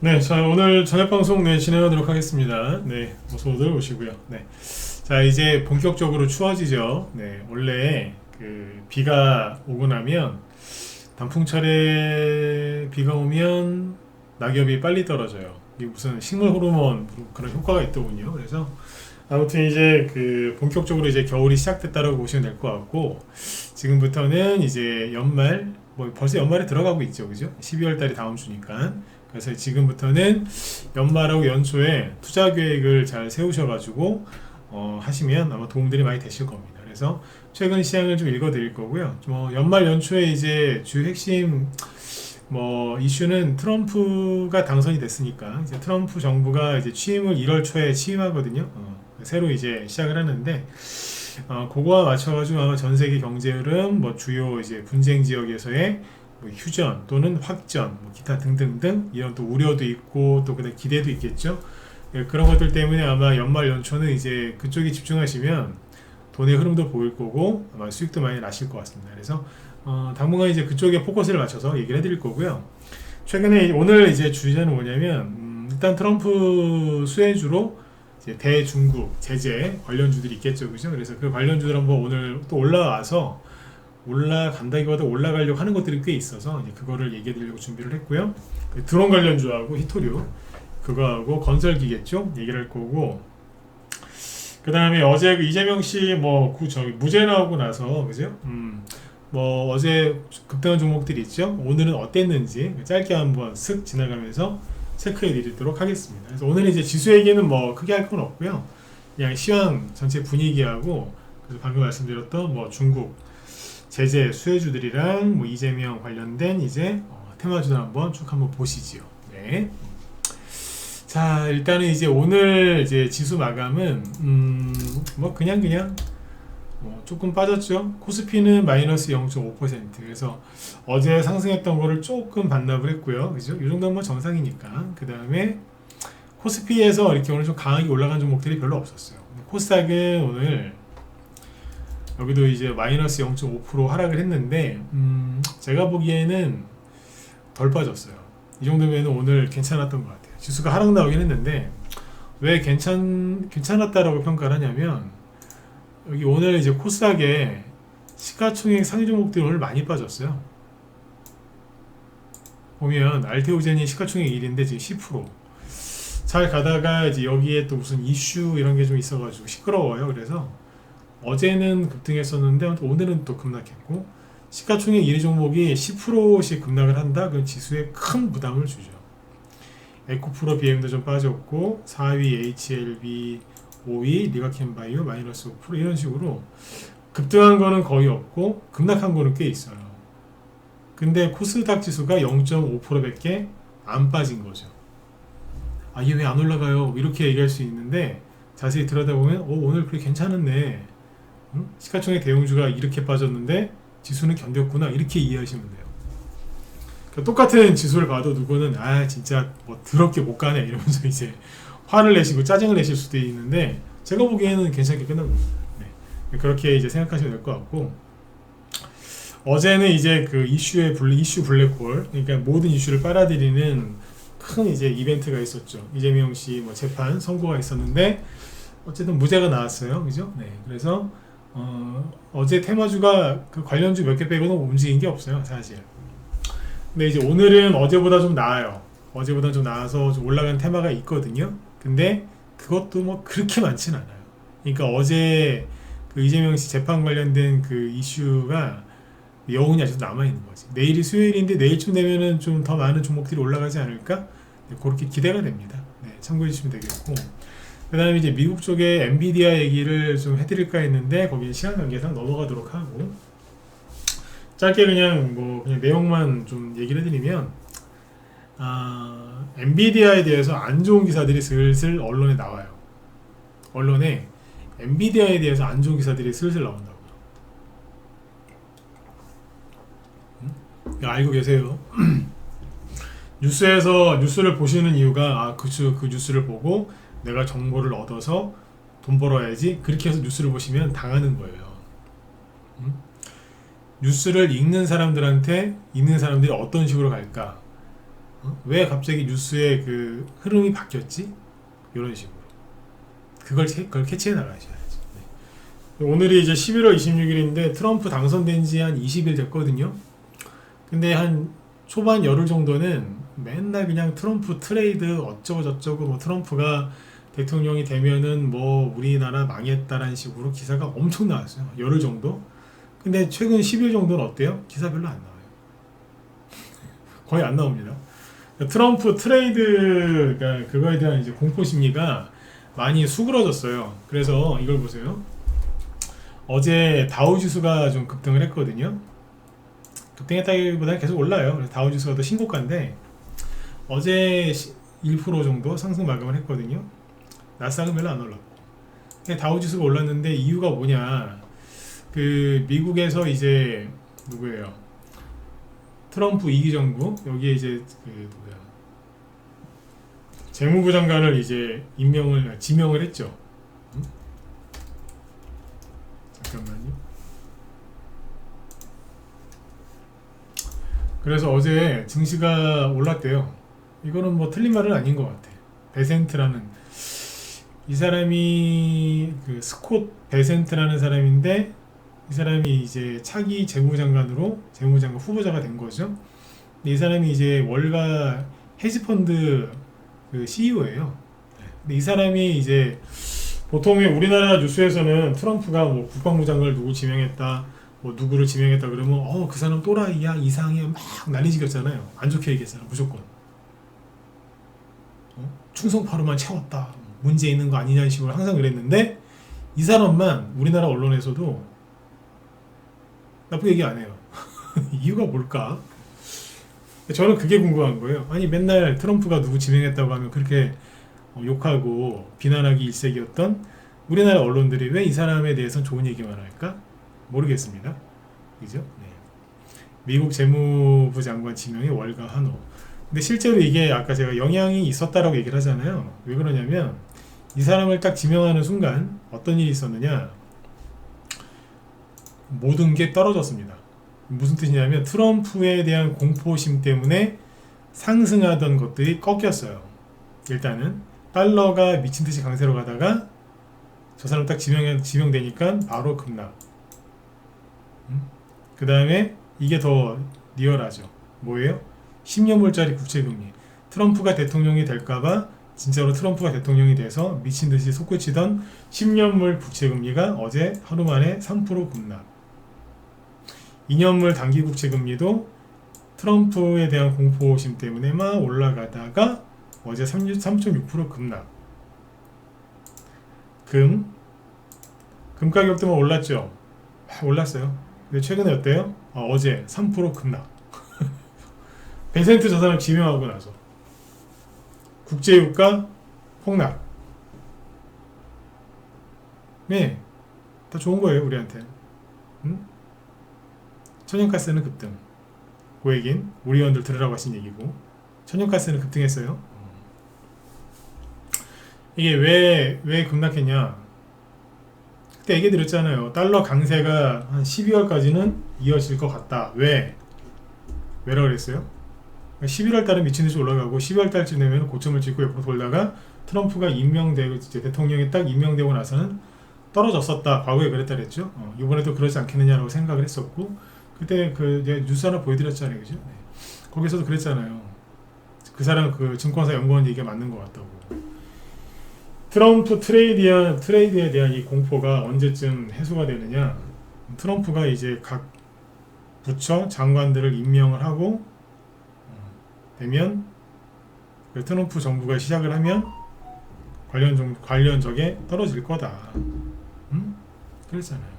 네, 자 오늘 저녁 방송 진행하도록 하겠습니다. 네, 어서들 오시고요. 네, 자 이제 본격적으로 추워지죠. 네, 원래 그 비가 오고 나면 단풍철에 비가 오면 낙엽이 빨리 떨어져요. 이게 무슨 식물 호르몬 그런 효과가 있더군요. 그래서 아무튼 이제 그 본격적으로 이제 겨울이 시작됐다라고 보시면 될 것 같고, 지금부터는 이제 연말, 뭐 벌써 연말에 들어가고 있죠, 그죠? 12월 달이 다음 주니까. 그래서 지금부터는 연말하고 연초에 투자 계획을 잘 세우셔가지고 하시면 아마 도움들이 많이 되실 겁니다. 그래서 최근 시장을 좀 읽어드릴 거고요. 연말 연초에 이제 주요 핵심 이슈는 트럼프가 당선이 됐으니까 이제 트럼프 정부가 이제 취임을 1월 초에 취임하거든요. 새로 이제 시작을 하는데 그거와 맞춰가지고 아마 전 세계 경제 흐름, 주요 이제 분쟁 지역에서의 휴전 또는 확전, 기타 등등등 이런 또 우려도 있고 또 그다음 기대도 있겠죠. 예, 그런 것들 때문에 아마 연말 연초는 이제 그쪽에 집중하시면 돈의 흐름도 보일 거고 아마 수익도 많이 나실 것 같습니다. 그래서 당분간 이제 그쪽에 포커스를 맞춰서 얘기를 해드릴 거고요. 최근에 오늘 이제 주제는 뭐냐면 일단 트럼프 수혜주로 이제 대중국 제재 관련주들이 있겠죠, 그죠? 그래서 그 관련주들 한번 오늘 또 올라와서 올라간다기보다 올라가려고 하는 것들이 꽤 있어서 이제 그거를 얘기해 드리려고 준비를 했고요. 드론 관련주하고 히토류 그거하고 건설기겠죠? 얘기를 할 거고, 그 다음에 어제 그 이재명 씨 무죄 나오고 나서 그죠? 어제 급등한 종목들이 있죠? 오늘은 어땠는지 짧게 한번 슥 지나가면서 체크해 드리도록 하겠습니다. 그래서 오늘 이제 지수 얘기는 크게 할 건 없고요. 그냥 시황 전체 분위기하고 그래서 방금 말씀드렸던 중국 제재 수혜주들이랑 이재명 관련된 이제 테마주들 한번 쭉 한번 보시지요. 네. 자, 일단은 이제 오늘 이제 지수 마감은 그냥 조금 빠졌죠. 코스피는 마이너스 0.5%. 그래서 어제 상승했던 거를 조금 반납을 했고요. 그죠? 이 정도면 정상이니까. 그 다음에 코스피에서 이렇게 오늘 좀 강하게 올라간 종목들이 별로 없었어요. 코스닥은 오늘 여기도 이제 마이너스 0.5% 하락을 했는데 제가 보기에는 덜 빠졌어요. 이 정도면 오늘 괜찮았던 것 같아요. 지수가 하락 나오긴 했는데 왜 괜찮았다라고 평가를 하냐면 여기 오늘 이제 코스닥에 시가총액 상위 종목들이 오늘 많이 빠졌어요. 보면 알테오젠이 시가총액 1인데 지금 10%. 잘 가다가 이제 여기에 또 무슨 이슈 이런 게 좀 있어가지고 시끄러워요. 그래서 어제는 급등했었는데 오늘은 또 급락했고, 시가총액 1위 종목이 10%씩 급락을 한다? 그럼 지수에 큰 부담을 주죠. 에코프로 BM도 좀 빠졌고 4위 HLB, 5위 리가켄바이오 마이너스 5% 이런 식으로 급등한 거는 거의 없고 급락한 거는 꽤 있어요. 근데 코스닥 지수가 0.5%밖에 안 빠진 거죠. 이게 왜 안 올라가요? 이렇게 얘기할 수 있는데 자세히 들여다보면 오늘 그래 괜찮았네. 시가총액 대형주가 이렇게 빠졌는데 지수는 견뎠구나, 이렇게 이해하시면 돼요. 그러니까 똑같은 지수를 봐도 누구는 진짜 더럽게 못 가네 이러면서 이제 화를 내시고 짜증을 내실 수도 있는데 제가 보기에는 괜찮게 끝난 겁니다. 네. 그렇게 이제 생각하시면 될 것 같고, 어제는 이제 그 이슈 블랙홀, 그러니까 모든 이슈를 빨아들이는 큰 이제 이벤트가 있었죠. 이재명 씨 재판 선고가 있었는데 어쨌든 무죄가 나왔어요, 그죠? 네. 그래서 어제 테마주가 그 관련주 몇 개 빼고는 움직인 게 없어요, 사실. 근데 이제 오늘은 어제보다 좀 나아요. 어제보다 좀 나아서 좀 올라간 테마가 있거든요. 근데 그것도 그렇게 많진 않아요. 그러니까 어제 그 이재명 씨 재판 관련된 그 이슈가 여운이 아직도 남아있는 거지. 내일이 수요일인데 내일쯤 되면은 좀 더 많은 종목들이 올라가지 않을까? 네, 그렇게 기대가 됩니다. 네, 참고해 주시면 되겠고. 그 다음에 이제 미국 쪽에 엔비디아 얘기를 좀 해드릴까 했는데 거기에 시간 관계상 넘어가도록 하고, 짧게 그냥 내용만 좀 얘기를 해드리면 엔비디아에 대해서 안 좋은 기사들이 슬슬 언론에 나와요. 언론에 엔비디아에 대해서 안 좋은 기사들이 슬슬 나온다고요. 알고 계세요? 뉴스에서 뉴스를 보시는 이유가 그 뉴스를 보고 내가 정보를 얻어서 돈 벌어야지, 그렇게 해서 뉴스를 보시면 당하는 거예요. 뉴스를 읽는 사람들한테 읽는 사람들이 어떤 식으로 갈까? 왜 갑자기 뉴스의 그 흐름이 바뀌었지? 이런 식으로 그걸 캐치해 나가셔야지. 네. 오늘이 이제 11월 26일인데 트럼프 당선된 지 한 20일 됐거든요. 근데 한 초반 열흘 정도는 맨날 그냥 트럼프 트레이드 어쩌고 저쩌고 뭐 트럼프가 대통령이 되면은 뭐 우리나라 망했다라는 식으로 기사가 엄청 나왔어요. 열흘 정도. 근데 최근 10일 정도는 어때요? 기사 별로 안 나와요. 거의 안 나옵니다. 트럼프 트레이드 그거에 대한 이제 공포 심리가 많이 수그러졌어요. 그래서 이걸 보세요. 어제 다우 지수가 좀 급등을 했거든요. 급등했다기보다는 계속 올라요. 그래서 다우 지수가 더 신고가인데 어제 1% 정도 상승 마감을 했거든요. 나스닥은 별로 안 올랐고. 다우 지수가 올랐는데 이유가 뭐냐? 그 미국에서 이제 누구예요? 트럼프 2기 정부 여기에 이제 그 누구야? 재무부 장관을 이제 지명을 했죠. 잠깐만요. 그래서 어제 증시가 올랐대요. 이거는 뭐 틀린 말은 아닌 것 같아. 베센트라는 이 사람이 그 스콧 베센트라는 사람인데 이 사람이 이제 차기 재무장관 후보자가 된 거죠. 이 사람이 이제 월가 헤지펀드 그 CEO예요. 근데 이 사람이 이제 보통의 우리나라 뉴스에서는 트럼프가 뭐 국방부 장관을 누구 지명했다, 뭐 누구를 지명했다 그러면 그 사람 또라이야, 이상해 막 난리지겼잖아요. 안 좋게 얘기했잖아요. 무조건 충성파로만 채웠다, 문제 있는 거 아니냐는 식으로 항상 그랬는데 이 사람만 우리나라 언론에서도 나쁘게 얘기 안 해요. 이유가 뭘까? 저는 그게 궁금한 거예요. 아니 맨날 트럼프가 누구 지명했다고 하면 그렇게 욕하고 비난하기 일색이었던 우리나라 언론들이 왜 이 사람에 대해서는 좋은 얘기만 할까? 모르겠습니다. 그죠? 네. 미국 재무부 장관 지명의 월가 한호. 근데 실제로 이게 아까 제가 영향이 있었다라고 얘기를 하잖아요. 왜 그러냐면 이 사람을 딱 지명하는 순간 어떤 일이 있었느냐? 모든 게 떨어졌습니다. 무슨 뜻이냐면 트럼프에 대한 공포심 때문에 상승하던 것들이 꺾였어요. 일단은 달러가 미친듯이 강세로 가다가 저 사람 딱 지명되니까 바로 급락. 그 다음에 이게 더 리얼하죠. 뭐예요? 10년물짜리 국채금리. 트럼프가 대통령이 될까봐 진짜로 트럼프가 대통령이 돼서 미친듯이 솟구치던 10년물 국채금리가 어제 하루 만에 3% 급락. 2년물 단기 국채금리도 트럼프에 대한 공포심 때문에 막 올라가다가 어제 3.6% 급락. 금 가격도 뭐 올랐죠. 올랐어요. 근데 최근에 어때요? 어제 3% 급락. 베센트 저 사람 지명하고 나서 국제유가 폭락. 네, 다 좋은 거예요 우리한테. 응? 천연가스는 급등. 그 얘긴 우리 의원들 들으라고 하신 얘기고 천연가스는 급등했어요. 이게 왜 급락했냐? 그때 얘기 드렸잖아요. 달러 강세가 한 12월까지는 이어질 것 같다. 왜라고 그랬어요? 11월 달은 미친듯이 올라가고 12월 달쯤 되면 고점을 찍고 옆으로 돌다가 트럼프가 임명되고 이제 대통령이 딱 임명되고 나서는 떨어졌었다. 과거에 그랬다 그랬죠. 이번에도 그러지 않겠느냐라고 생각을 했었고 그때 그 뉴스 하나 보여드렸잖아요, 그죠? 네. 거기서도 그랬잖아요. 그 사람 그 증권사 연구원 얘기가 맞는 것 같다고. 트럼프 트레이드에 대한 이 공포가 언제쯤 해소가 되느냐? 트럼프가 이제 각 부처 장관들을 임명을 하고 되면 트럼프 정부가 시작을 하면 관련 적에 떨어질 거다. 그랬잖아요.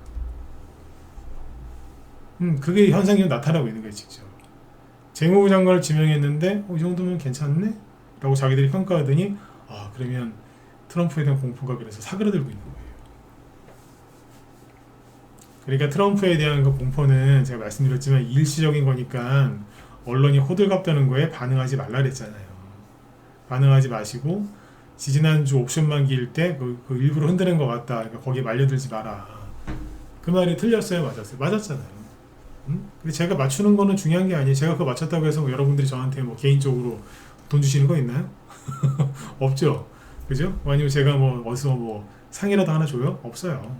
그게 현상이 나타나고 있는 거예요, 직접. 재무부 장관을 지명했는데, 이 정도면 괜찮네? 라고 자기들이 평가하더니, 그러면 트럼프에 대한 공포가 그래서 사그라들고 있는 거예요. 그러니까 트럼프에 대한 그 공포는 제가 말씀드렸지만 일시적인 거니까 언론이 호들갑 떠는 거에 반응하지 말라 그랬잖아요. 반응하지 마시고, 지지난주 옵션 만기일 때 그 일부러 흔드는 것 같다. 그러니까 거기에 말려들지 마라. 그 말이 틀렸어요? 맞았어요? 맞았잖아요. 근데 제가 맞추는 거는 중요한 게 아니에요. 제가 그거 맞췄다고 해서 뭐 여러분들이 저한테 뭐 개인적으로 돈 주시는 거 있나요? 없죠. 그죠? 아니면 제가 뭐 어디서 뭐 상이라도 하나 줘요? 없어요.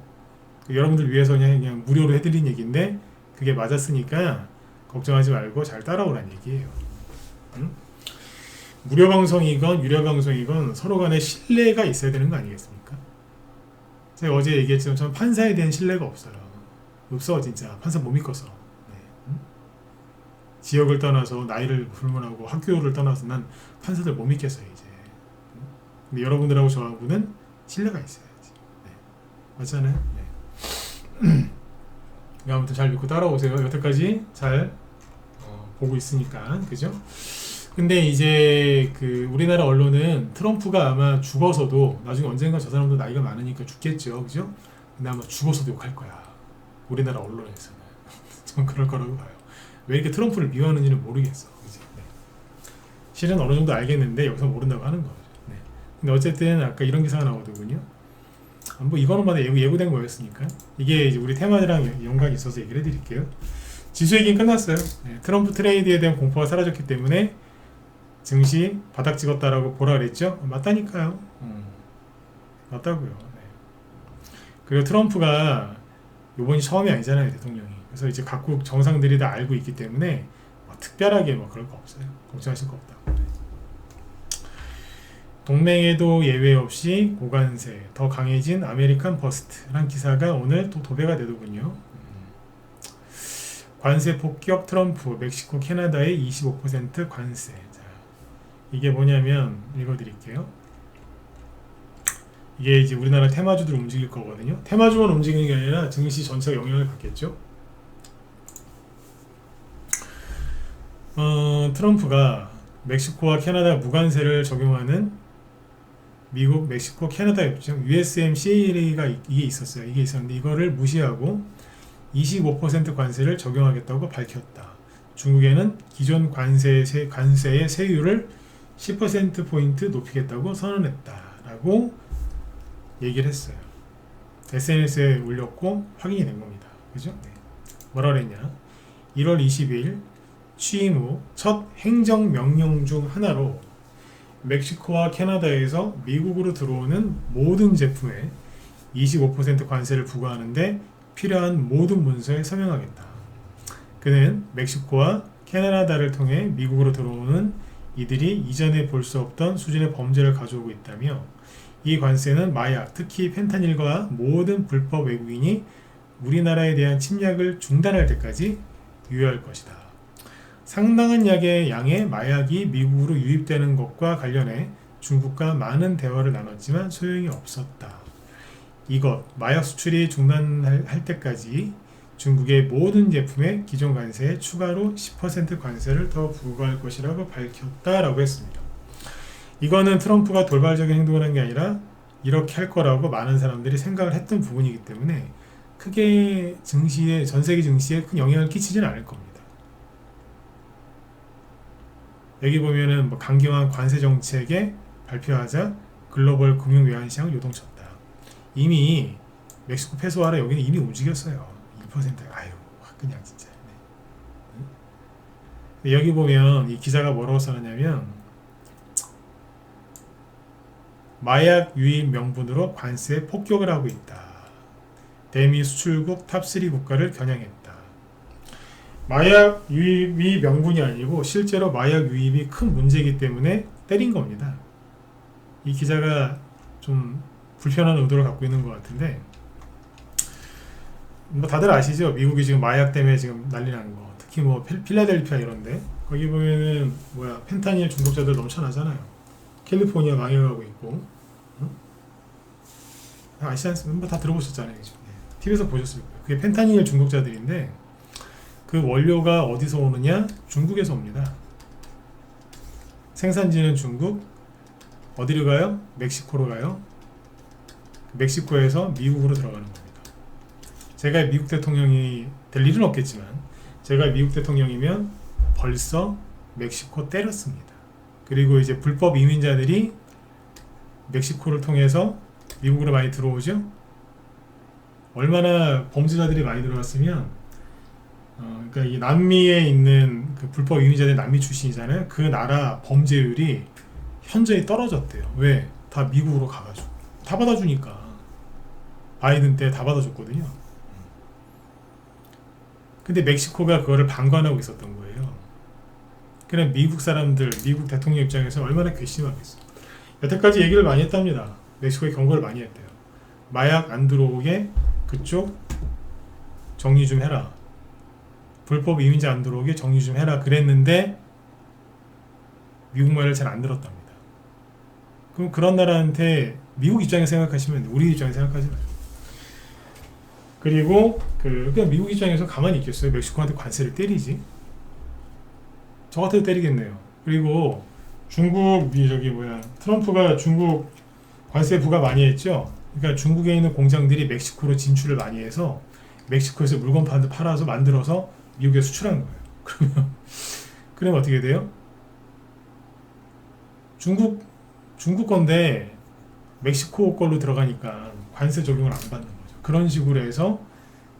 여러분들 위해서 그냥 무료로 해드린 얘기인데 그게 맞았으니까 걱정하지 말고 잘 따라오란 얘기예요. 응? 무료 방송이건 유료 방송이건 서로 간에 신뢰가 있어야 되는 거 아니겠습니까? 제가 어제 얘기했지만 저는 판사에 대한 신뢰가 없어요. 없어 진짜. 판사 못 믿겠어. 네. 응? 지역을 떠나서 나이를 불문하고 학교를 떠나서 난 판사들 못 믿겠어요 이제. 응? 근데 여러분들하고 저하고는 신뢰가 있어야지. 네. 맞잖아요. 네. 아무튼 잘 믿고 따라오세요. 여태까지 잘 보고 있으니까 그죠? 근데 이제 그 우리나라 언론은 트럼프가 아마 죽어서도 나중에 언젠가 저 사람도 나이가 많으니까 죽겠죠, 그죠? 근데 아마 죽어서도 욕할 거야. 우리나라 언론에서는. 전 그럴 거라고 봐요. 왜 이렇게 트럼프를 미워하는지는 모르겠어, 그죠? 네. 실은 어느 정도 알겠는데 여기서 모른다고 하는 거죠. 네. 근데 어쨌든 아까 이런 기사가 나오더군요. 뭐 이거는 마다 예고된 거였으니까 이게 이제 우리 테마랑 연관이 있어서 얘기를 해드릴게요. 지수 얘기는 끝났어요. 네. 트럼프 트레이드에 대한 공포가 사라졌기 때문에 증시 바닥 찍었다라고 보라 그랬죠? 맞다니까요. 맞다고요. 네. 그리고 트럼프가 이번이 처음이 아니잖아요, 대통령이. 그래서 이제 각국 정상들이 다 알고 있기 때문에 뭐 특별하게 뭐 그럴 거 없어요. 걱정하실 거 없다. 네. 동맹에도 예외 없이 고관세, 더 강해진 아메리칸 버스트란 기사가 오늘 또 도배가 되더군요. 관세 폭격 트럼프, 멕시코, 캐나다에 25% 관세. 자, 이게 뭐냐면 읽어드릴게요. 이게 이제 우리나라 테마주들 움직일 거거든요. 테마주만 움직이는 게 아니라 증시 전체가 영향을 받겠죠. 트럼프가 멕시코와 캐나다 무관세를 적용하는 미국, 멕시코, 캐나다 협정 USMCA가 이게 있었어요. 이게 있었는데 이거를 무시하고 25% 관세를 적용하겠다고 밝혔다. 중국에는 기존 관세의 세율을 10%포인트 높이겠다고 선언했다라고 얘기를 했어요. SNS에 올렸고 확인이 된 겁니다. 그죠? 네. 뭐라 그랬냐? 1월 20일 취임 후 첫 행정명령 중 하나로 멕시코와 캐나다에서 미국으로 들어오는 모든 제품에 25% 관세를 부과하는데 필요한 모든 문서에 서명하겠다. 그는 멕시코와 캐나다를 통해 미국으로 들어오는 이들이 이전에 볼 수 없던 수준의 범죄를 가져오고 있다며 이 관세는 마약, 특히 펜타닐과 모든 불법 외국인이 우리나라에 대한 침략을 중단할 때까지 유효할 것이다. 상당한 양의 마약이 미국으로 유입되는 것과 관련해 중국과 많은 대화를 나눴지만 소용이 없었다. 이것, 마약 수출이 중단할 때까지 중국의 모든 제품에 기존 관세에 추가로 10% 관세를 더 부과할 것이라고 밝혔다라고 했습니다. 이거는 트럼프가 돌발적인 행동을 한 게 아니라 이렇게 할 거라고 많은 사람들이 생각을 했던 부분이기 때문에 크게 증시에, 전 세계 증시에 큰 영향을 끼치지는 않을 겁니다. 여기 보면은 뭐 강경한 관세 정책에 발표하자 글로벌 금융 외환 시장을 요동쳤다. 이미 멕시코 페소화라 여기는 이미 움직였어요. 2%. 아유, 그냥 진짜. 네. 여기 보면 이 기사가 뭐라고 써놨냐면 마약 유입 명분으로 관세 폭격을 하고 있다. 대미 수출국 탑3 국가를 겨냥했다. 마약 유입이 명분이 아니고 실제로 마약 유입이 큰 문제이기 때문에 때린 겁니다. 이 기자가 좀 불편한 의도를 갖고 있는 것 같은데 뭐 다들 아시죠? 미국이 지금 마약 때문에 지금 난리 난 거. 특히 뭐 필라델피아 이런데 거기 보면은 펜타닐 중독자들 넘쳐나잖아요. 캘리포니아 망해가고 있고. 응? 아시지 않습니까? 뭐 다 들어보셨잖아요. 그죠? 네. TV에서 보셨을 거예요. 그게 펜타닐 중독자들인데 그 원료가 어디서 오느냐? 중국에서 옵니다. 생산지는 중국. 어디로 가요? 멕시코로 가요. 멕시코에서 미국으로 들어가는 겁니다. 제가 미국 대통령이 될 일은 없겠지만 제가 미국 대통령이면 벌써 멕시코 때렸습니다. 그리고 이제 불법 이민자들이 멕시코를 통해서 미국으로 많이 들어오죠. 얼마나 범죄자들이 많이 들어왔으면 그러니까 이 남미에 있는 그 불법 이민자들 남미 출신이잖아요. 그 나라 범죄율이 현저히 떨어졌대요. 왜? 다 미국으로 가가지고 다 받아주니까. 바이든 때 다 받아줬거든요. 근데 멕시코가 그거를 방관하고 있었던 거예요. 그냥 미국 사람들, 미국 대통령 입장에서 얼마나 괘씸하겠어. 여태까지 얘기를 많이 했답니다. 멕시코에 경고를 많이 했대요. 마약 안 들어오게 그쪽 정리 좀 해라. 불법 이민자 안 들어오게 정리 좀 해라. 그랬는데 미국 말을 잘 안 들었답니다. 그럼 그런 나라한테 미국 입장에 생각하시면 우리 입장에 생각하지 마요. 그리고 그냥 미국 입장에서 가만히 있겠어요? 멕시코한테 관세를 때리지? 저 같아도 때리겠네요. 그리고 트럼프가 중국 관세 부과 많이 했죠. 그러니까 중국에 있는 공장들이 멕시코로 진출을 많이 해서 멕시코에서 물건 팔아서 만들어서 미국에 수출한 거예요. 그러면 어떻게 돼요? 중국 건데 멕시코 걸로 들어가니까 관세 적용을 안 받는 거죠. 그런 식으로 해서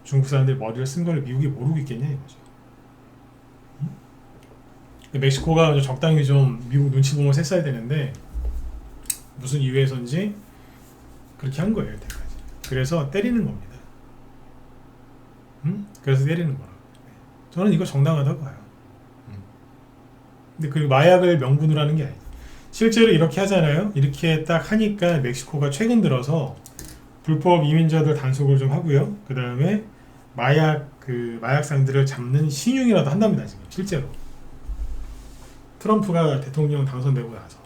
중국 사람들이 머리를 쓴 걸 미국이 모르고 있겠냐 이거죠. 멕시코가 적당히 좀 미국 눈치 보면서 했어야 되는데 무슨 이유에서인지 그렇게 한 거예요, 여태까지. 그래서 때리는 겁니다. 그래서 때리는 거라고. 저는 이거 정당하다고 봐요. 근데 그 마약을 명분으로 하는 게 아니에요. 실제로 이렇게 하잖아요. 이렇게 딱 하니까 멕시코가 최근 들어서 불법 이민자들 단속을 좀 하고요. 그 다음에 마약상들을 잡는 신용이라도 한답니다, 지금 실제로. 트럼프가 대통령 당선되고 나서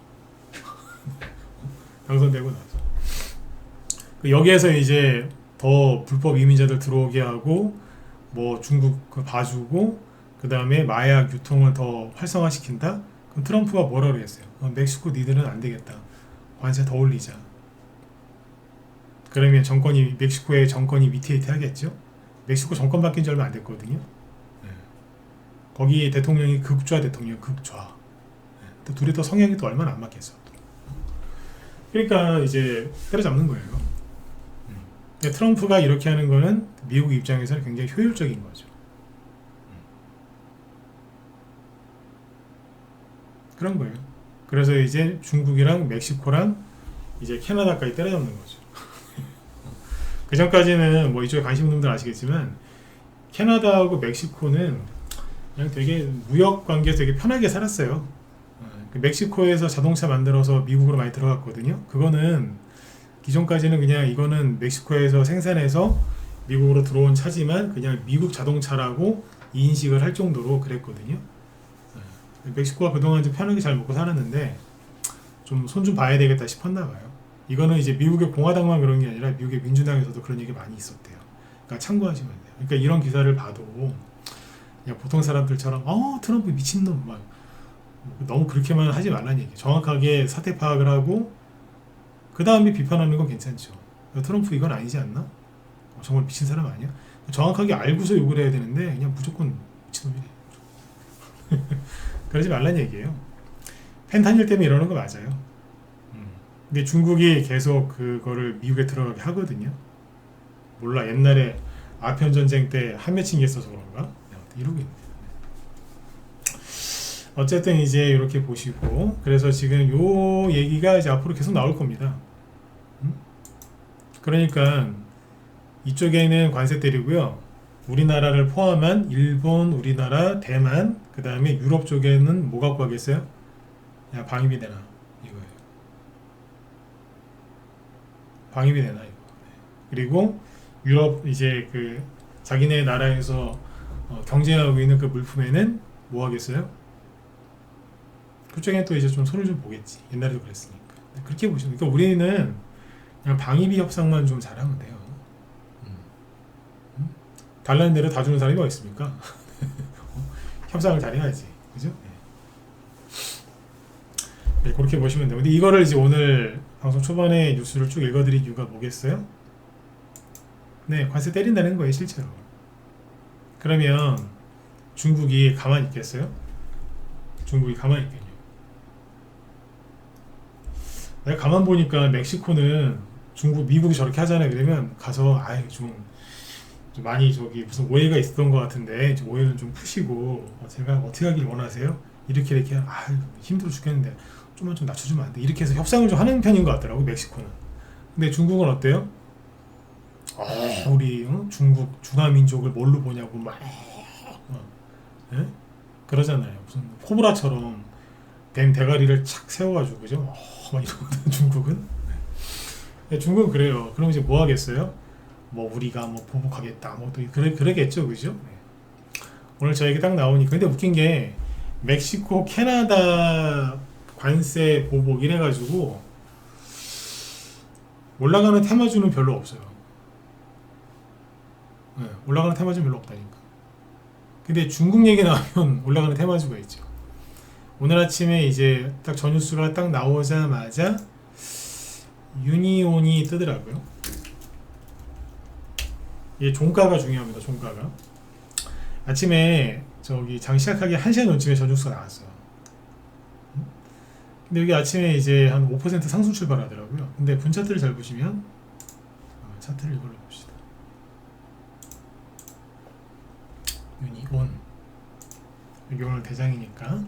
여기에서 이제 더 불법 이민자들 들어오게 하고 뭐 중국 봐주고 그 다음에 마약 유통을 더 활성화시킨다? 그럼 트럼프가 뭐라 그랬어요? 멕시코 니들은 안 되겠다. 관세 더 올리자. 그러면 멕시코의 정권이 위태위태 하겠죠? 멕시코 정권 바뀐 지 얼마 안 됐거든요. 거기 대통령이 극좌 대통령, 극좌. 둘이 또 성향이 또 얼마나 안 맞겠어. 그러니까 이제 때려잡는 거예요. 트럼프가 이렇게 하는 거는 미국 입장에서는 굉장히 효율적인 거죠. 그런 거예요. 그래서 이제 중국이랑 멕시코랑 이제 캐나다까지 때려잡는 거죠. 그 전까지는 뭐 이쪽에 관심 있는 분들 아시겠지만 캐나다하고 멕시코는 그냥 되게 무역 관계에서 되게 편하게 살았어요. 멕시코에서 자동차 만들어서 미국으로 많이 들어갔거든요. 그거는 기존까지는 그냥 이거는 멕시코에서 생산해서 미국으로 들어온 차지만 그냥 미국 자동차라고 인식을 할 정도로 그랬거든요. 멕시코가 그동안 좀 편하게 잘 먹고 살았는데 좀 손 좀 봐야 되겠다 싶었나 봐요. 이거는 이제 미국의 공화당만 그런 게 아니라 미국의 민주당에서도 그런 얘기 많이 있었대요. 그러니까 참고하시면 돼요. 그러니까 이런 기사를 봐도 그냥 보통 사람들처럼 트럼프 미친놈 막 너무 그렇게만 하지 말라는 얘기. 정확하게 사태 파악을 하고 그 다음에 비판하는 건 괜찮죠. 트럼프 이건 아니지 않나? 정말 미친 사람 아니야? 정확하게 알고서 욕을 해야 되는데 그냥 무조건 미친놈이래. 그러지 말라는 얘기예요. 펜타닐 때문에 이러는 거 맞아요. 근데 중국이 계속 그거를 미국에 들어가게 하거든요. 몰라, 옛날에 아편 전쟁 때 한맺힌 게 있어서 그런가? 이러고 있네. 어쨌든 이제 이렇게 보시고, 그래서 지금 요 얘기가 이제 앞으로 계속 나올 겁니다. 그러니까 이쪽에는 관세 때리고요. 우리나라를 포함한 일본, 우리나라, 대만, 그 다음에 유럽 쪽에는 뭐 갖고 가겠어요? 야, 방위비 내놔. 이거예요. 방위비 내놔, 이거. 그리고 유럽 이제 자기네 나라에서 경쟁하고 있는 그 물품에는 뭐 하겠어요? 그쪽에는 또 이제 좀 손을 좀 보겠지. 옛날에도 그랬으니까. 그렇게 보시면, 그러니까 우리는 그냥 방위비 협상만 좀 잘하면 돼요. 달라는 대로 다 주는 사람이 어디 있습니까? 협상을 잘해야지, 그죠? 네, 그렇게 보시면 돼요. 근데 이거를 이제 오늘 방송 초반에 뉴스를 쭉 읽어드린 이유가 뭐겠어요? 네, 관세 때린다는 거예요, 실제로. 그러면 중국이 가만히 있겠어요? 중국이 가만히 있겠냐? 내가 가만 보니까 멕시코는 미국이 저렇게 하잖아요. 그러면 가서 좀 좀 많이 저기 무슨 오해가 있었던 것 같은데 좀 오해는 좀 푸시고 제가 어떻게 하길 원하세요? 이렇게 힘들어 죽겠는데 좀만 좀 낮춰주면 안 돼? 이렇게 해서 협상을 좀 하는 편인 것 같더라고 멕시코는. 근데 중국은 어때요? 우리 중국 중화민족을 뭘로 보냐고 막 예? 그러잖아요. 무슨 코브라처럼 뱀 대가리를 착 세워가지고 그죠? 막 이러거든 중국은. 네, 중국은 그래요. 그럼 이제 뭐 하겠어요? 뭐 우리가 뭐 보복하겠다 뭐 또 그러겠죠 그죠? 네. 오늘 저에게 딱 나오니까 근데 웃긴 게 멕시코 캐나다 관세 보복 이래가지고 올라가는 테마주는 별로 없어요. 네, 올라가는 테마주는 별로 없다니까. 근데 중국 얘기 나오면 올라가는 테마주가 있죠. 오늘 아침에 이제 딱 저 뉴스가 딱 나오자마자 유니온이 뜨더라고요. 이게 종가가 중요합니다. 종가가 아침에 저기 장 시작하기 1시간 전쯤에 저 뉴스가 나왔어요. 근데 여기 아침에 이제 한 5% 상승 출발하더라고요. 근데 분 차트를 잘 보시면 차트를 이걸로 봅시다. 유니온 여기 오늘 대장이니까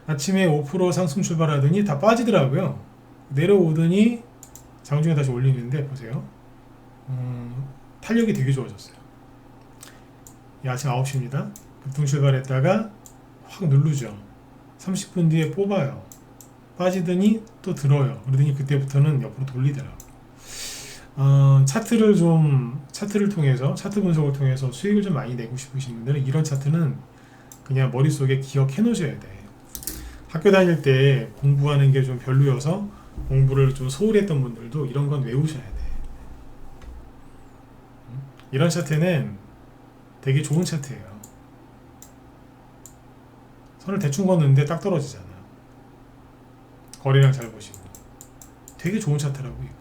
아침에 5% 상승 출발하더니 다 빠지더라고요. 내려오더니 장중에 다시 올리는데 보세요. 탄력이 되게 좋아졌어요. 아침 9시입니다. 급등 출발했다가 확 누르죠. 30분 뒤에 뽑아요. 빠지더니 또 들어요. 그러더니 그때부터는 옆으로 돌리더라고요. 차트를 통해서 차트 분석을 통해서 수익을 좀 많이 내고 싶으신 분들은 이런 차트는 그냥 머릿속에 기억해 놓으셔야 돼. 학교 다닐 때 공부하는 게 좀 별로여서 공부를 좀 소홀히 했던 분들도 이런 건 외우셔야 돼. 이런 차트는 되게 좋은 차트예요. 선을 대충 걷는데 딱 떨어지잖아. 거래량 잘 보시고 되게 좋은 차트라고 이거.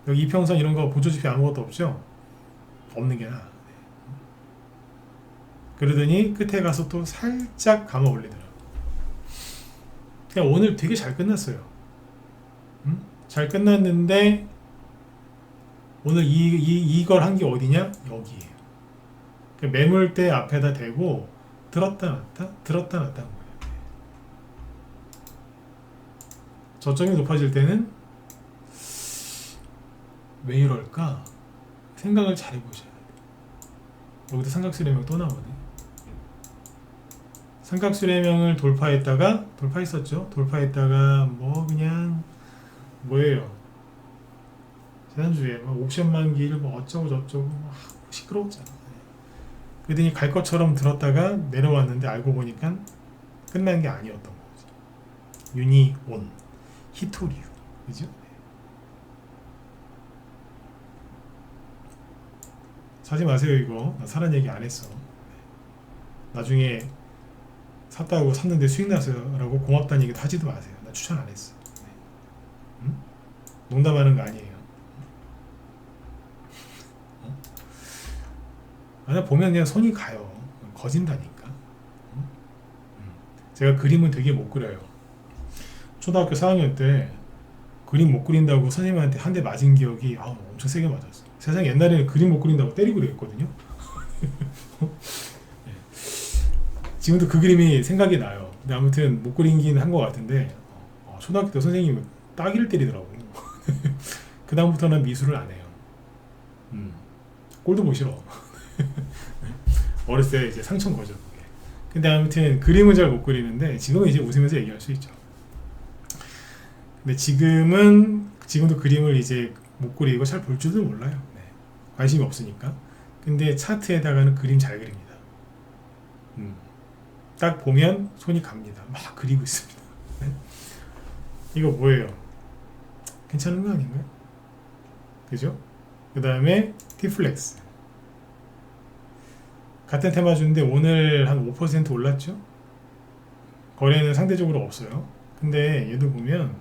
여기 이평선 이런 거 보조지표 아무것도 없죠? 없는 게 나아. 그러더니 끝에 가서 또 살짝 감아 올리더라고. 그냥 오늘 되게 잘 끝났어요. 잘 끝났는데 오늘 이걸 한 게 어디냐? 여기에요. 그러니까 매물대 앞에다 대고 들었다 놨다 들었다 놨다 한 거예요. 저점이 높아질 때는 왜 이럴까? 생각을 잘 해보셔야 돼요. 여기도 삼각수렴형 또 나오네. 삼각수렴형을 돌파했었죠. 돌파했다가 뭐 그냥 뭐예요? 지난주에 막 옵션 만기를 뭐 어쩌고 저쩌고 막 시끄러웠잖아. 그러더니 갈 것처럼 들었다가 내려왔는데 알고 보니까 끝난 게 아니었던 거죠. 유니온, 히토리우, 그죠? 사지 마세요 이거. 나 사는 얘기 안 했어. 나중에 샀다고 샀는데 수익 났어요 라고 고맙다는 얘기도 하지도 마세요. 나 추천 안 했어. 응? 농담하는 거 아니에요. 나 보면 그냥 손이 가요. 거진다니까. 제가 그림은 되게 못 그려요. 초등학교 4학년 때 그림 못 그린다고 선생님한테 한 대 맞은 기억이 엄청 세게 맞았어. 세상에 옛날에는 그림 못 그린다고 때리고 그랬거든요. 지금도 그 그림이 생각이 나요. 근데 아무튼 못 그린긴 한 것 같은데 초등학교 때 선생님은 따기를 때리더라고. 그 다음부터는 미술을 안 해요. 꼴도 보기 싫어. 어렸을 때 이제 상처인 거죠 그게. 근데 아무튼 그림은 잘 못 그리는데 지금은 이제 웃으면서 얘기할 수 있죠. 근데 지금도 그림을 이제 못 그리고 잘 볼 줄도 몰라요. 네. 관심이 없으니까. 근데 차트에다가는 그림 잘 그립니다. 딱 보면 손이 갑니다. 막 그리고 있습니다. 네. 이거 뭐예요? 괜찮은 거 아닌가요? 그죠? 그 다음에 티플렉스 같은 테마주인데 오늘 한 5% 올랐죠? 거래는 상대적으로 없어요. 근데 얘도 보면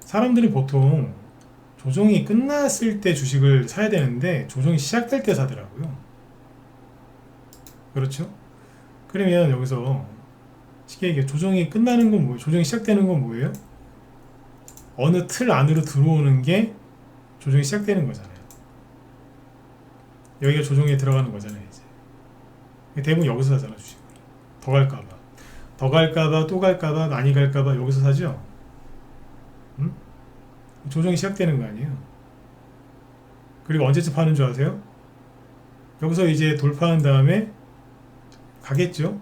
사람들이 보통 조정이 끝났을 때 주식을 사야 되는데 조정이 시작될 때 사더라고요. 그렇죠? 그러면 여기서 쉽게 얘기해 조정이 끝나는 건 뭐예요? 조정이 시작되는 건 뭐예요? 어느 틀 안으로 들어오는 게 조정이 시작되는 거잖아요. 여기가 조정에 들어가는 거잖아요. 이제 대부분 여기서 사잖아 주식을. 더 갈까봐 또 갈까봐 많이 갈까봐 여기서 사죠. 응? 조정이 시작되는 거 아니에요. 그리고 언제쯤 파는 줄 아세요? 여기서 이제 돌파한 다음에 가겠죠.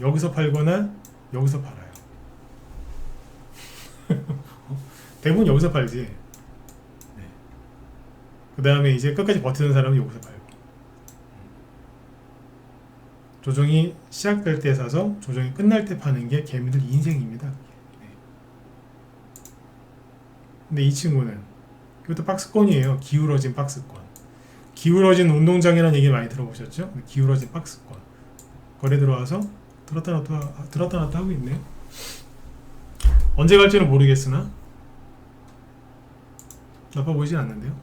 여기서 팔거나 여기서 팔아요. 대부분 여기서 팔지. 네. 그 다음에 이제 끝까지 버티는 사람은 여기서 팔고. 조정이 시작될 때 사서 조정이 끝날 때 파는 게 개미들 인생입니다. 네. 근데 이 친구는 이것도 박스권이에요. 기울어진 박스권. 기울어진 운동장이라는 얘기 많이 들어보셨죠? 기울어진 박스권. 거래 들어와서 들었다 놨다 하고 있네요. 언제 갈지는 모르겠으나 나빠 보이진 않는데요.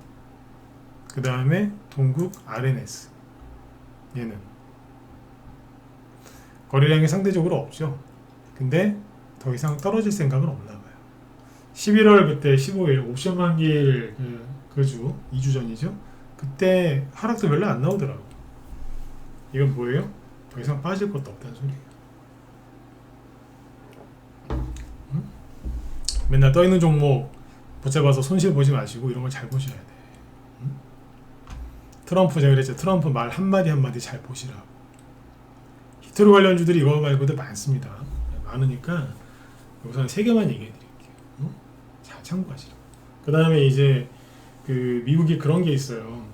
그 다음에 동국 RNS. 얘는 거래량이 상대적으로 없죠. 근데 더 이상 떨어질 생각은 없나 봐요. 11월 그때 15일 옵션 만기일 그 주 2주 전이죠. 그때 하락도 별로 안 나오더라고. 이건 뭐예요? 더 이상 빠질 것도 없다는 소리예요. 응? 맨날 떠있는 종목 붙잡아서 손실 보지 마시고 이런 걸 잘 보셔야 돼. 응? 트럼프 제가 그랬죠. 트럼프 말 한마디 잘 보시라고. 히트로 관련주들이 이거 말고도 많습니다. 많으니까 여기서는 3개만 얘기해 드릴게요. 응? 잘 참고하시라고. 그 다음에 이제 그 미국이 그런 게 있어요.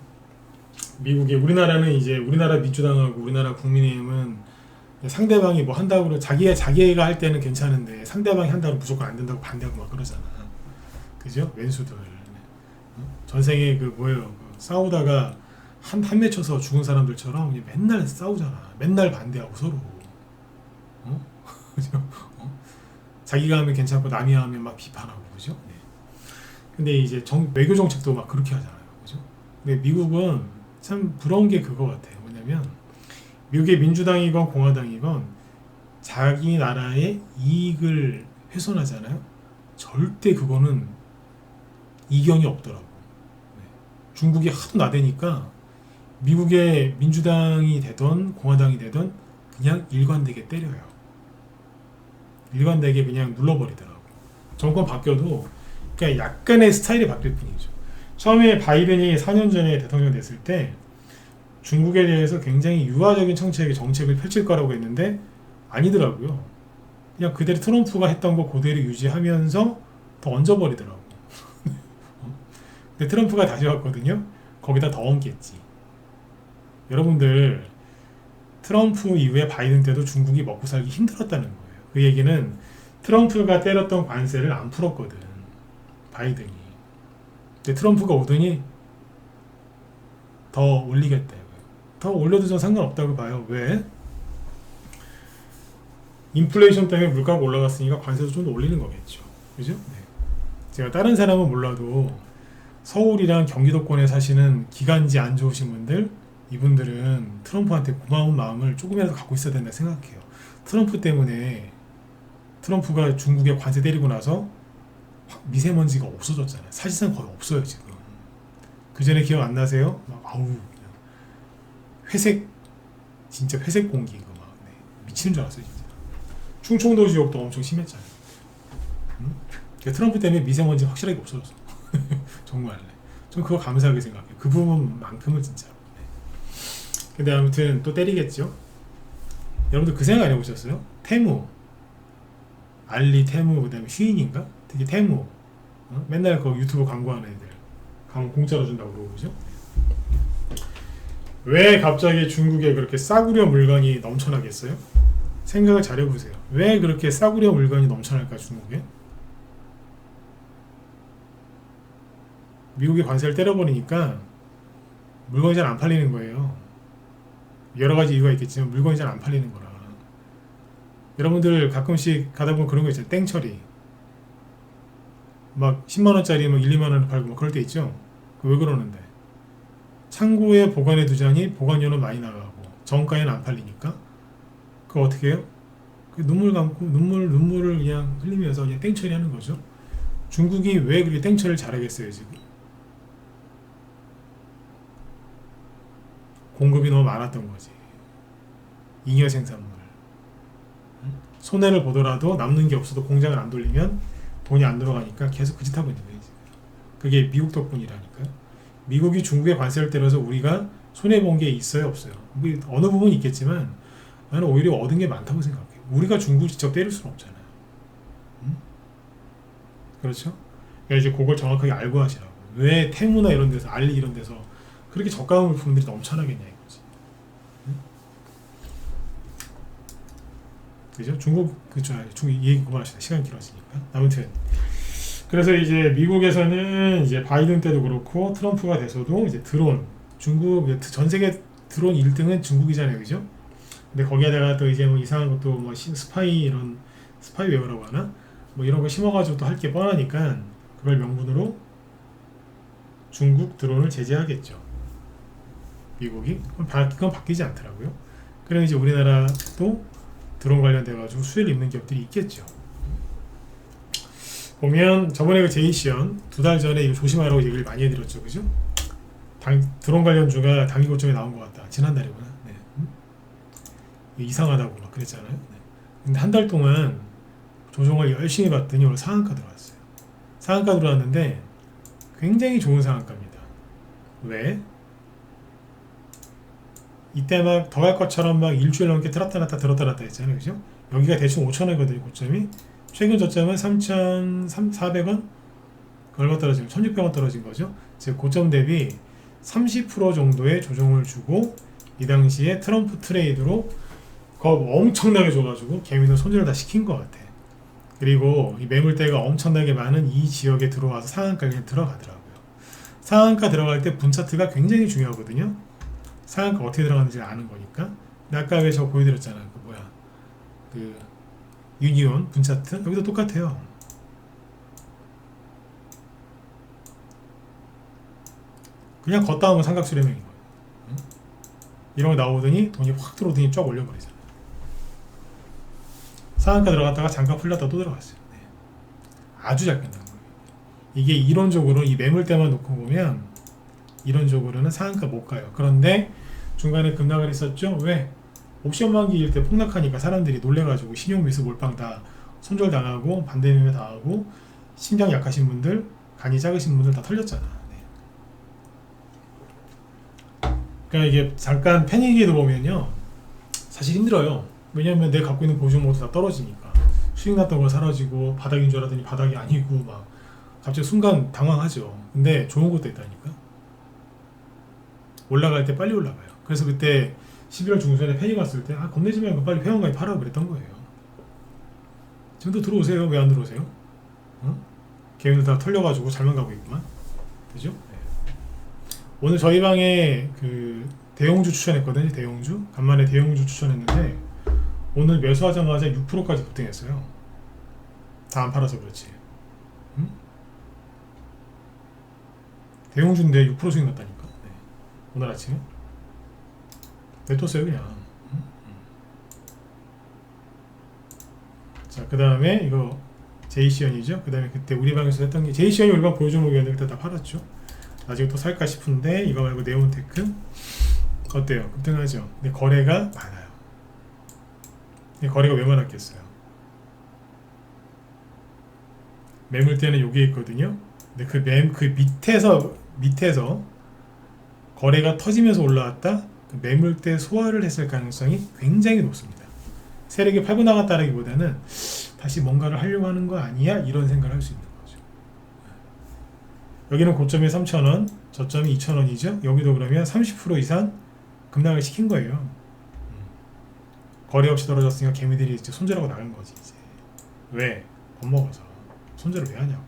미국이 우리나라는 이제 우리나라 민주당하고 우리나라 국민의힘은 상대방이 뭐 한다고 자기가 할 때는 괜찮은데 상대방이 한다고 무조건 안 된다고 반대하고 막 그러잖아. 그죠? 왼수들. 전생에 그 뭐예요? 싸우다가 한 맺혀서 죽은 사람들처럼 맨날 싸우잖아. 맨날 반대하고 서로. 그죠? 자기가 하면 괜찮고 남이 하면 막 비판하고 그죠? 네. 근데 이제 외교 정책도 막 그렇게 하잖아요. 그죠? 근데 미국은 참 부러운 게 그거 같아요. 뭐냐면 미국의 민주당이건 공화당이건 자기 나라의 이익을 훼손하잖아요. 절대 그거는 이견이 없더라고. 네. 중국이 하도 나대니까 미국의 민주당이 되던 공화당이 되던 그냥 일관되게 때려요. 일관되게 그냥 눌러버리더라고. 정권 바뀌어도 그냥 약간의 스타일이 바뀔 뿐이죠. 처음에 바이든이 4년 전에 대통령 됐을 때 중국에 대해서 굉장히 유화적인 정책을 펼칠 거라고 했는데 아니더라고요. 그냥 그대로 트럼프가 했던 거 그대로 유지하면서 더 얹어버리더라고. 근데 트럼프가 다시 왔거든요. 거기다 더 얹겠지. 여러분들 트럼프 이후에 바이든 때도 중국이 먹고 살기 힘들었다는 거예요. 그 얘기는 트럼프가 때렸던 관세를 안 풀었거든. 바이든이. 근데 트럼프가 오더니 더 올리겠다. 더 올려도 전 상관없다고 봐요. 왜? 인플레이션 때문에 물가가 올라갔으니까 관세도 좀 더 올리는 거겠죠. 그죠? 네. 제가 다른 사람은 몰라도 서울이랑 경기도권에 사시는 기관지 안 좋으신 분들, 이분들은 트럼프한테 고마운 마음을 조금이라도 갖고 있어야 된다 생각해요. 트럼프 때문에 트럼프가 중국에 관세 때리고 나서 미세먼지가 없어졌잖아요. 사실상 거의 없어요 지금. 그 전에 기억 안 나세요? 막 아우 회색 진짜 회색 공기 이거 막 네. 미치는 줄 알았어요 진짜. 충청도 지역도 엄청 심했잖아요. 응? 트럼프 때문에 미세먼지 확실하게 없어졌어. 정말. 전 그거 감사하게 생각해요. 그 부분만큼은 진짜로. 네. 근데 아무튼 또 때리겠죠. 여러분들 그 생각 안 해보셨어요? 테무, 알리, 테무, 그다음에 휘인인가? 되게 테무. 맨날 그 유튜브 광고하는 애들. 공짜로 준다고 그러고 그죠? 왜 갑자기 중국에 그렇게 싸구려 물건이 넘쳐나겠어요? 생각을 잘 해보세요. 왜 그렇게 싸구려 물건이 넘쳐날까 중국에? 미국이 관세를 때려버리니까 물건이 잘 안 팔리는 거예요. 여러 가지 이유가 있겠지만 물건이 잘 안 팔리는 거라. 여러분들 가끔씩 가다 보면 그런 거 있잖아요. 땡처리. 막 10만원짜리 막 1, 2만원을 팔고 막 그럴 때 있죠. 왜 그러는데? 창고에 보관해 두자니 보관료는 많이 나가고 정가에는 안 팔리니까 그거 어떻게 해요? 그 눈물 감고 눈물을 그냥 흘리면서 그냥 땡처리 하는 거죠. 중국이 왜 그렇게 땡처리를 잘하겠어요 지금? 공급이 너무 많았던 거지. 잉여 생산물. 손해를 보더라도 남는 게 없어도 공장을 안 돌리면 돈이 안 들어가니까 계속 그 짓 하고 있는 거예요. 그게 미국 덕분이라니까요. 미국이 중국에 관세를 때려서 우리가 손해본 게 있어요, 없어요? 뭐 어느 부분이 있겠지만 나는 오히려 얻은 게 많다고 생각해요. 우리가 중국 직접 때릴 수는 없잖아요. 그렇죠? 그러니까 이제 그걸 정확하게 알고 하시라고. 왜 테무나 이런 데서, 알리 이런 데서 그렇게 저가 물품들이 넘쳐나겠냐 이거지. 그죠? 중국, 그쵸? 중국 얘기 그만합시다. 시간 길어지니까. 아무튼. 그래서 이제 미국에서는 이제 바이든 때도 그렇고 트럼프가 돼서도 이제 드론, 중국, 전 세계 드론 1등은 중국이잖아요. 그죠? 근데 거기에다가 또 이제 뭐 이상한 것도 뭐 이런 스파이웨어라고 하나? 뭐 이런 거 심어가지고 또 할 게 뻔하니까 그걸 명분으로 중국 드론을 제재하겠죠. 미국이. 그건 바뀌지 않더라고요. 그럼 이제 우리나라도 드론 관련돼가지고 수혜를 입는 기업들이 있겠죠. 보면 저번에 그 제이시언 2달 전에 이거 조심하라고 얘기를 많이 해드렸죠. 그죠? 드론 관련주가 단기 고점에 나온 것 같다. 지난달이구나. 네. 이상하다고 막 그랬잖아요. 네. 근데 한 달 동안 조정을 열심히 봤더니 오늘 상한가 들어왔어요. 상한가 들어왔는데 굉장히 좋은 상한가입니다. 왜? 이때 막 더 갈 것처럼 막 일주일 넘게 들었다 놨다 들었다 놨다 했잖아요. 그죠? 여기가 대충 5,000원이거든요. 고점이. 최근 저점은 3,400원? 얼마 떨어지면 1,600원 떨어진 거죠. 즉 고점 대비 30% 정도의 조정을 주고 이 당시에 트럼프 트레이드로 겁 엄청나게 줘가지고 개미는 손절을 다 시킨 것 같아. 그리고 이 매물대가 엄청나게 많은 이 지역에 들어와서 상한가에 그냥 들어가더라고요. 상한가 들어갈 때 분차트가 굉장히 중요하거든요. 상한가 어떻게 들어가는지 아는 거니까. 근데 아까 왜 저 보여드렸잖아. 그 유니온 분차트 여기도 똑같아요. 그냥 걷다 오면 삼각수렴형인 거예요. 이런 거 나오더니 돈이 확 들어오더니 쫙 올려버리잖아요. 상한가 들어갔다가 잠깐 풀렸다 또 들어갔어요. 네. 아주 잘 끝난 거예요. 이게 이론적으로 이 매물대만 놓고 보면 이론적으로는 상한가 못 가요. 그런데 중간에 급락을 했었죠. 왜? 옵션 만기일 때 폭락하니까 사람들이 놀래가지고 신용미수 몰빵 다 손절당하고 반대매매 당하고 심장 약하신 분들, 간이 작으신 분들 다 털렸잖아. 네. 그러니까 이게 잠깐 패닉에도 보면요 사실 힘들어요. 왜냐면 내가 갖고 있는 보증 모두 다 떨어지니까 수익 났던 거 사라지고 바닥인 줄 알았더니 바닥이 아니고 막 갑자기 순간 당황하죠. 근데 좋은 것도 있다니까. 올라갈 때 빨리 올라가요. 그래서 그때 11월 중순에 패닉 왔을 때 겁내지 말고 빨리 회원가입 하라고 그랬던 거예요. 지금도 들어오세요. 왜 안 들어오세요? 개인들 다 털려가지고 잘만 가고 있구만. 그죠? 네. 오늘 저희 방에 그 대형주 추천했거든요. 대형주 간만에 대형주 추천했는데 오늘 매수하자마자 6%까지 급등했어요. 다 안 팔아서 그렇지. 대형주인데 6% 수익 났다니까. 네. 오늘 아침에 냅뒀어요 그냥. 자, 그 다음에 이거 제이시언이죠. 그 다음에 그때 우리 방에서 했던 게 제이시언이 우리 방 보여주목이었는데 그때 다 팔았죠. 나중에 또 살까 싶은데 이거 말고 네온테크 어때요? 급등하죠. 근데 거래가 많아요. 근데 거래가 왜 많았겠어요? 매물대는 여기에 있거든요. 근데 그 밑에서 거래가 터지면서 올라왔다. 그 매물대 소화를 했을 가능성이 굉장히 높습니다. 세력이 팔고 나갔다라기보다는 다시 뭔가를 하려고 하는 거 아니야? 이런 생각을 할 수 있는 거죠. 여기는 고점이 3,000원, 저점이 2,000원이죠. 여기도 그러면 30% 이상 급락을 시킨 거예요. 거래 없이 떨어졌으니까 개미들이 이제 손절하고 나간 거지. 이제 왜? 겁먹어서 손절을 왜 하냐고.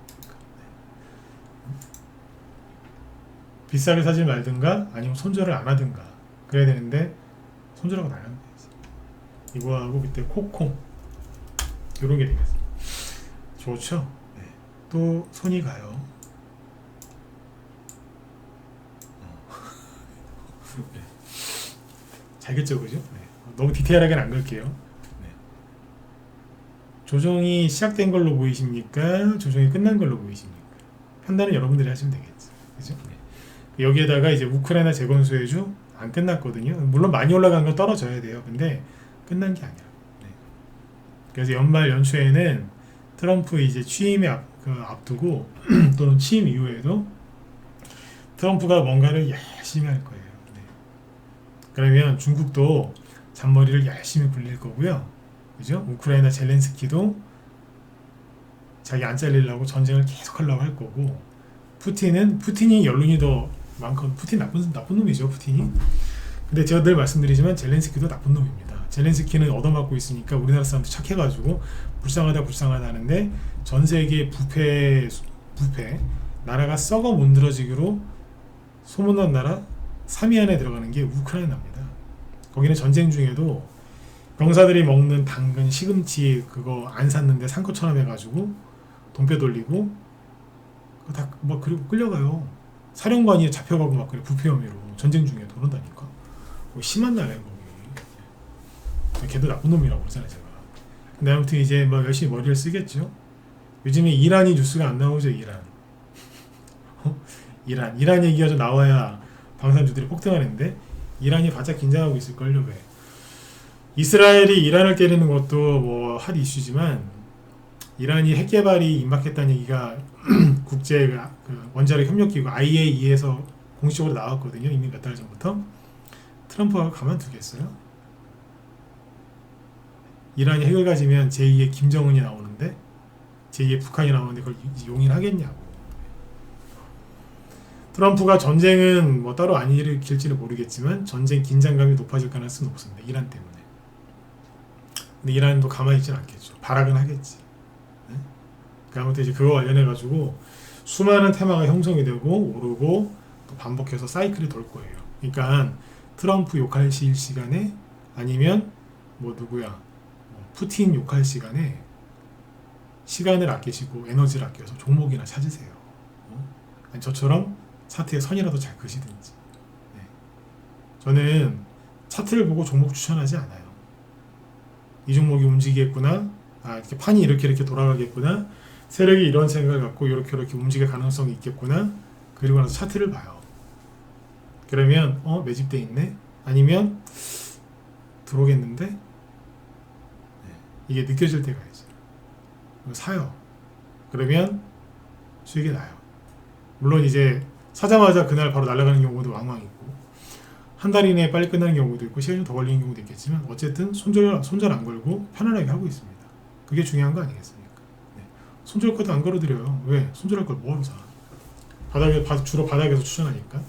비싸게 사지 말든가 아니면 손절을 안 하든가 그래야 되는데 손절하고 나가는 거지. 이거하고 그때 코콩 이런 게 되겠어. 좋죠? 네. 또 손이 가요. 네. 잘겠죠, 그죠? 네. 너무 디테일하게는 안 갈게요. 네. 조정이 시작된 걸로 보이십니까? 조정이 끝난 걸로 보이십니까? 판단은 여러분들이 하시면 되겠죠. 그죠? 네. 여기에다가 이제 우크라이나 재건 수혜주 안 끝났거든요. 물론 많이 올라간 건 떨어져야 돼요. 근데 끝난 게 아니라. 네. 그래서 연말 연초에는 트럼프 이제 취임에 앞두고 또는 취임 이후에도 트럼프가 뭔가를 열심히 할 거예요. 네. 그러면 중국도 잔머리를 열심히 굴릴 거고요. 그죠? 우크라이나 젤렌스키도 자기 안 잘리려고 전쟁을 계속 하려고 할 거고, 푸틴이 연륜이 더 많고, 푸틴 나쁜 놈이죠, 푸틴이. 근데 제가 늘 말씀드리지만 젤렌스키도 나쁜 놈입니다. 젤렌스키는 얻어맞고 있으니까 우리나라 사람들 착해가지고 불쌍하다 하는데, 전 세계 부패 나라가 썩어 문드러지기로 소문난 나라 3위 안에 들어가는 게 우크라이나입니다. 거기는 전쟁 중에도 병사들이 먹는 당근, 시금치 그거 안 샀는데 산 것처럼 해가지고 돈빼 돌리고 그거 다 막 그리고 끌려가요. 사령관이 잡혀가고 막 그래, 부패 혐의로 전쟁 중에도 그런다니까. 심한 나라예요 거기. 걔도 나쁜 놈이라고 그러잖아요 제가. 근데 아무튼 이제 뭐 열심히 머리를 쓰겠죠. 요즘에 이란이 뉴스가 안 나오죠. 이란 얘기가 좀 나와야 방산주들이 폭등하는데 이란이 바짝 긴장하고 있을걸요. 왜? 이스라엘이 이란을 때리는 것도 뭐 핫 이슈지만 이란이 핵 개발이 임박했다는 얘기가 국제 원자력 협력기구 IAEA에서 공식적으로 나왔거든요. 이미 몇 달 전부터. 트럼프가 가만두겠어요? 이란이 핵을 가지면 제2의 김정은이 나오는데, 제2의 북한이 나오는데 그걸 용인하겠냐고. 트럼프가 전쟁은 뭐 따로 안 일으킬지는 모르겠지만 전쟁 긴장감이 높아질 가능성은 높습니다. 이란 때문에. 근데 이란도 가만히 있지는 않겠죠. 발악은 하겠지. 네? 아무튼 이제 그거 관련해 가지고 수많은 테마가 형성이 되고 오르고 또 반복해서 사이클이 돌 거예요. 그러니까 트럼프 욕할 시간에 아니면 뭐 누구야 푸틴 욕할 시간에 시간을 아끼시고 에너지를 아껴서 종목이나 찾으세요. 아니 저처럼 차트에 선이라도 잘 그시든지. 네. 저는 차트를 보고 종목 추천하지 않아요. 이 종목이 움직이겠구나, 이렇게 판이 이렇게 돌아가겠구나, 세력이 이런 생각을 갖고 이렇게 움직일 가능성이 있겠구나, 그리고 나서 차트를 봐요. 그러면 매집돼 있네, 아니면 들어오겠는데, 네. 이게 느껴질 때가 있어요. 사요. 그러면 수익이 나요. 물론 이제 사자마자 그날 바로 날아가는 경우도 왕왕 있고, 한 달 이내에 빨리 끝나는 경우도 있고, 시간이 좀 더 걸리는 경우도 있겠지만, 어쨌든 손절 안 걸고 편안하게 하고 있습니다. 그게 중요한 거 아니겠습니까? 네. 손절 것도 안 걸어드려요. 왜? 손절할 걸 뭐하러 사? 주로 바닥에서 추천하니까.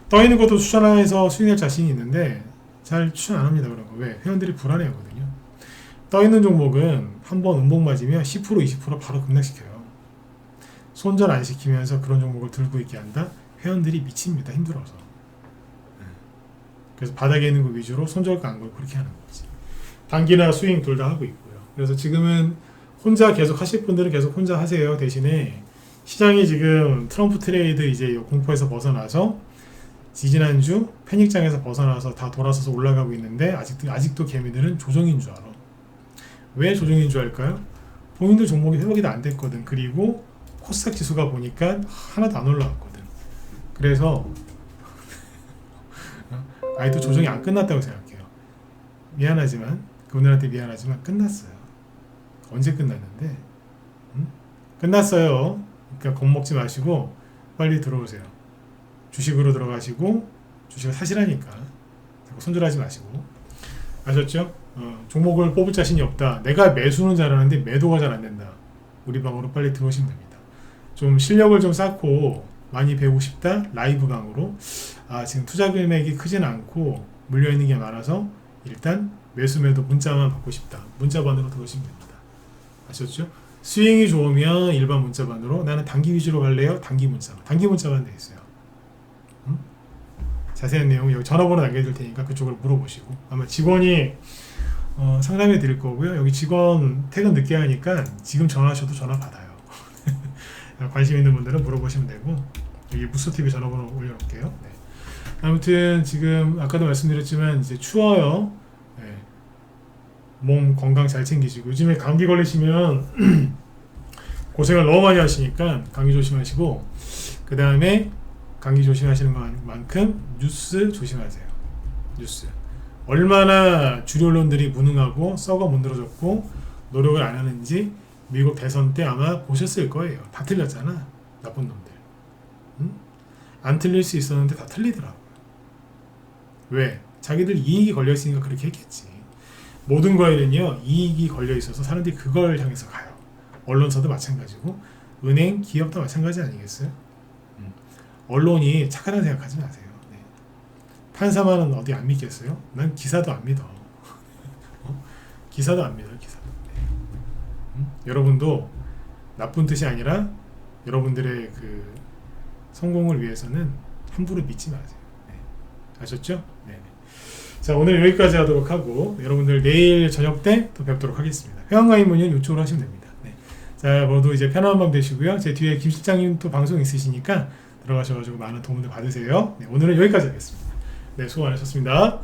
떠 있는 것도 추천해서 수익 낼 자신이 있는데 잘 추천 안 합니다. 그런 거. 왜? 회원들이 불안해하거든요. 떠 있는 종목은 한번 음봉 맞으면 10% 20% 바로 급락시켜요. 손절 안 시키면서 그런 종목을 들고 있게 한다? 회원들이 미칩니다. 힘들어서. 그래서 바닥에 있는 거 위주로 손절가 안 걸고 그렇게 하는 거지. 단기나 스윙 둘 다 하고 있고요. 그래서 지금은 혼자 계속 하실 분들은 계속 혼자 하세요. 대신에 시장이 지금 트럼프 트레이드 이제 공포에서 벗어나서 지지난주 패닉장에서 벗어나서 다 돌아서서 올라가고 있는데 아직도 개미들은 조정인 줄 알아. 왜 조정인 줄 알까요? 본인들 종목이 회복이 다 안 됐거든. 그리고 코스닥 지수가 보니까 하나도 안 올라왔거든. 그래서 아직도 조정이 안 끝났다고 생각해요. 미안하지만 그분들한테 미안하지만 끝났어요. 언제 끝났는데? 끝났어요. 그러니까 겁먹지 마시고 빨리 들어오세요. 주식으로 들어가시고 주식을 사시라니까 자꾸 손절하지 마시고. 아셨죠? 종목을 뽑을 자신이 없다. 내가 매수는 잘하는데 매도가 잘 안 된다. 우리 방으로 빨리 들어오시면 됩니다. 좀 실력을 좀 쌓고 많이 배우고 싶다. 라이브 강으로. 지금 투자 금액이 크진 않고 물려있는 게 많아서 일단 매수 매도 문자만 받고 싶다. 문자반으로 들어오시면 됩니다. 아셨죠? 스윙이 좋으면 일반 문자반으로, 나는 단기 위주로 갈래요? 단기 문자반 돼 있어요. 자세한 내용은 여기 전화번호 남겨둘 테니까 그쪽으로 물어보시고, 아마 직원이 상담해 드릴 거고요. 여기 직원 퇴근 늦게 하니까 지금 전화하셔도 전화 받아요. 관심 있는 분들은 물어보시면 되고, 여기 무스TV 전화번호 올려놓을게요. 네. 아무튼 지금 아까도 말씀드렸지만 이제 추워요. 네. 몸 건강 잘 챙기시고, 요즘에 감기 걸리시면 고생을 너무 많이 하시니까 감기 조심하시고, 그 다음에 감기 조심하시는 것만큼 뉴스 조심하세요. 뉴스. 얼마나 주류 언론들이 무능하고 썩어 문드러졌고 노력을 안 하는지 미국 대선 때 아마 보셨을 거예요. 다 틀렸잖아. 나쁜 놈들. 응? 안 틀릴 수 있었는데 다 틀리더라고. 왜? 자기들 이익이 걸려 있으니까 그렇게 했겠지. 모든 거에는요 이익이 걸려 있어서 사람들이 그걸 향해서 가요. 언론사도 마찬가지고 은행, 기업도 마찬가지 아니겠어요? 언론이 착하다는 생각하지 마세요. 네. 판사만은 어디 안 믿겠어요? 난 기사도 안 믿어. 기사도 안 믿어. 기사도. 네. 여러분도 나쁜 뜻이 아니라 여러분들의 그 성공을 위해서는 함부로 믿지 마세요. 네. 아셨죠? 네. 자, 오늘 여기까지 하도록 하고 여러분들 내일 저녁 때 또 뵙도록 하겠습니다. 회원가입 문의는 이쪽으로 하시면 됩니다. 네. 자, 모두 이제 편안한 밤 되시고요. 제 뒤에 김 실장님 또 방송 있으시니까 들어가셔가지고 많은 도움을 받으세요. 네, 오늘은 여기까지 하겠습니다. 네, 수고 많으셨습니다.